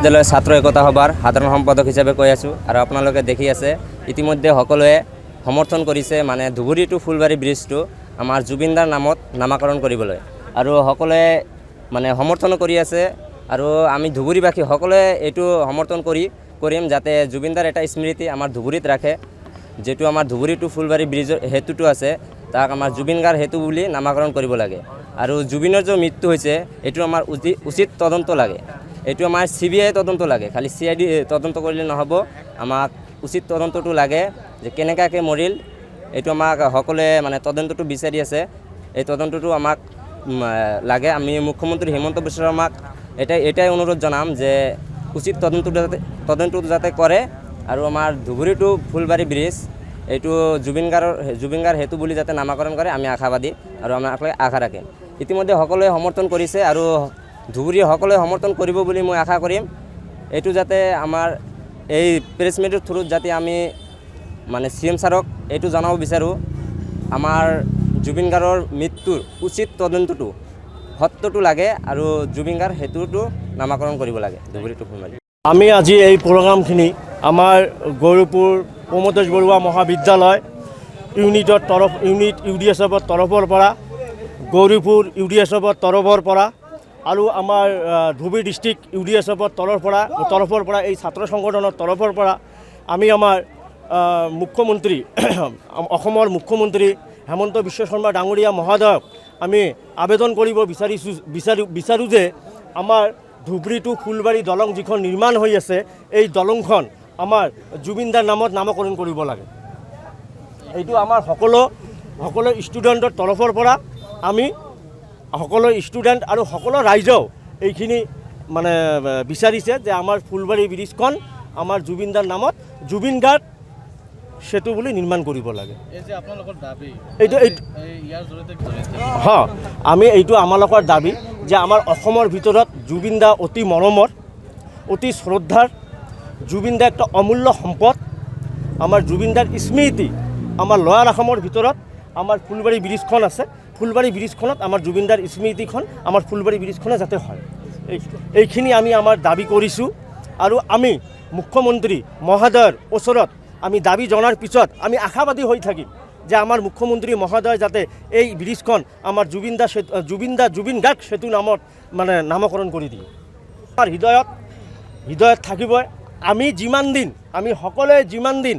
বিশ্ববিদ্যালয়েৰ ছাত্ৰ একতা সভাৰ সাধাৰণ সম্পাদক হিচাপে কৈ আছোঁ আৰু আপোনালোকে দেখি আছে ইতিমধ্যে সকলোৱে সমৰ্থন কৰিছে মানে ধুবুৰী টু ফুলবাৰী ব্ৰিজটো আমাৰ জুবিনদাৰ নামত নামাকৰণ কৰিবলৈ আৰু সকলোৱে মানে সমৰ্থন কৰি আছে আৰু আমি ধুবুৰীবাসী সকলোৱে এইটো সমৰ্থন কৰিম যাতে জুবিনদাৰ এটা স্মৃতি আমাৰ ধুবুৰীত ৰাখে যেটো আমাৰ ধুবুৰী টু ফুলবাৰী ব্ৰিজৰ হেতুটো আছে তাক আমাৰ জুবিন গাৰ হেতু বুলি নামাকৰণ কৰিব লাগে আৰু জুবিনৰ যে মৃত্যু হৈছে এইটো আমাৰ উচিত তদন্ত লাগে এইটো আমাৰ CBI তদন্ত লাগে খালি CID তদন্ত কৰিলে নহ'ব আমাক উচিত তদন্তটো লাগে যে কেনেকাকে মৰিল এইটো আমাক সকলোৱে মানে তদন্তটো বিচাৰি আছে এই তদন্তটো আমাক লাগে আমি মুখ্যমন্ত্ৰী হিমন্ত বিশ্ব শৰ্মাক এটাই অনুৰোধ জনাম যে উচিত তদন্তটো যাতে কৰে আৰু আমাৰ ধুবুৰী টু ফুলবাৰী ব্ৰিজ এইটো জুবিন গাৰ হেতু বুলি যাতে নামাকৰণ কৰে আমি আশাবাদী আৰু আমি আশা ৰাখিম ইতিমধ্যে সকলোৱে সমৰ্থন কৰিছে আৰু ধুবুৰী সকলোৱে সমৰ্থন কৰিব বুলি মই আশা কৰিম এইটো যাতে আমাৰ এই প্ৰেছ মিটৰ থ্ৰুত যাতে আমি মানে CM ছাৰক এইটো জনাব বিচাৰোঁ আমাৰ জুবিন গাৰৰ মৃত্যুৰ উচিত তদন্তটো সত্যটো লাগে আৰু জুবিন গাৰ হেতুটো নামাকৰণ কৰিব লাগে ধুবুৰী টু ফুলবাৰী আমি আজি এই প্ৰগ্ৰামখিনি আমাৰ গৌৰীপুৰ প্ৰমোদেশ বৰুৱা মহাবিদ্যালয় ইউনিট UDSFৰ তৰফৰ পৰা গৌৰীপুৰ UDSFৰ তৰফৰ পৰা আৰু আমাৰ ধুবুৰী ডিষ্ট্ৰিক্ট UDSFৰ তৰফৰ পৰা এই ছাত্ৰ সংগঠনৰ তৰফৰ পৰা আমি আমাৰ মুখ্যমন্ত্ৰী অসমৰ মুখ্যমন্ত্ৰী হেমন্ত বিশ্ব শৰ্মা ডাঙৰীয়া মহোদয়ক আমি আবেদন কৰিব বিচাৰোঁ যে আমাৰ ধুবুৰী টু ফুলবাৰী দলং যিখন নিৰ্মাণ হৈ আছে এই দলংখন আমাৰ জুবিনদাৰ নামত নামকৰণ কৰিব লাগে এইটো আমাৰ সকলো ষ্টুডেণ্টৰ তৰফৰ পৰা আমি সকলো ষ্টুডেণ্ট আৰু সকলো ৰাইজেও এইখিনি মানে বিচাৰিছে যে আমাৰ ফুলবাৰী ব্ৰিজখন আমাৰ জুবিনদাৰ নামত জুবিন গাৰ্গ সেতু বুলি নিৰ্মাণ কৰিব লাগে আমি এইটো আমালোকৰ দাবী যে আমাৰ অসমৰ ভিতৰত জুবিনদা অতি মৰমৰ অতি শ্ৰদ্ধাৰ জুবিনদা একটা অমূল্য সম্পদ আমাৰ জুবিনদাৰ স্মৃতি আমাৰ লয়াৰ আসামৰ ভিতৰত আমাৰ ফুলবাৰী ব্ৰিজখন আছে ফুলবাৰী ব্ৰিজখনত আমাৰ জুবিনদাৰ স্মৃতিখন আমাৰ ফুলবাৰী ব্ৰিজখনে যাতে হয় এইখিনি আমি আমাৰ দাবী কৰিছোঁ আৰু আমি মুখ্যমন্ত্ৰী মহোদয়ৰ ওচৰত আমি দাবী জনাৰ পিছত আমি আশাবাদী হৈ থাকিম যে আমাৰ মুখ্যমন্ত্ৰী মহোদয় যাতে এই ব্ৰিজখন আমাৰ জুবিন গাৰ্গ সেতু নামত মানে নামকৰণ কৰি দিয়ে আমাৰ হৃদয়ত থাকিবই আমি সকলোৱে যিমান দিন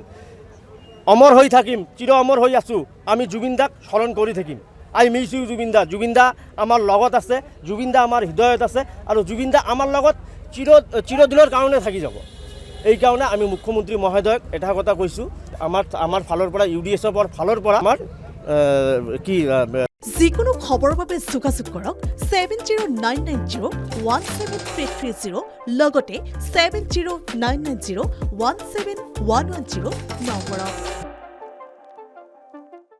অমৰ হৈ থাকিম চিৰ অমৰ হৈ আছোঁ আমি জুবিনদাক স্মৰণ কৰি থাকিম আই মিছ ইউ জুবিনদা আমাৰ লগত আছে জুবিনদা আমাৰ হৃদয়ত আছে আৰু জুবিনদা আমাৰ লগত চিৰদিনৰ কাৰণে থাকি যাব এই কাৰণে আমি মুখ্যমন্ত্ৰী মহোদয়ক এটা কথা কৈছোঁ আমাৰ ফালৰ পৰা UDSFৰ ফালৰ পৰা আমাৰ যিকোনো খবৰৰ বাবে যোগাযোগ কৰক 7099017330 লগতে 7099017110 নম্বৰত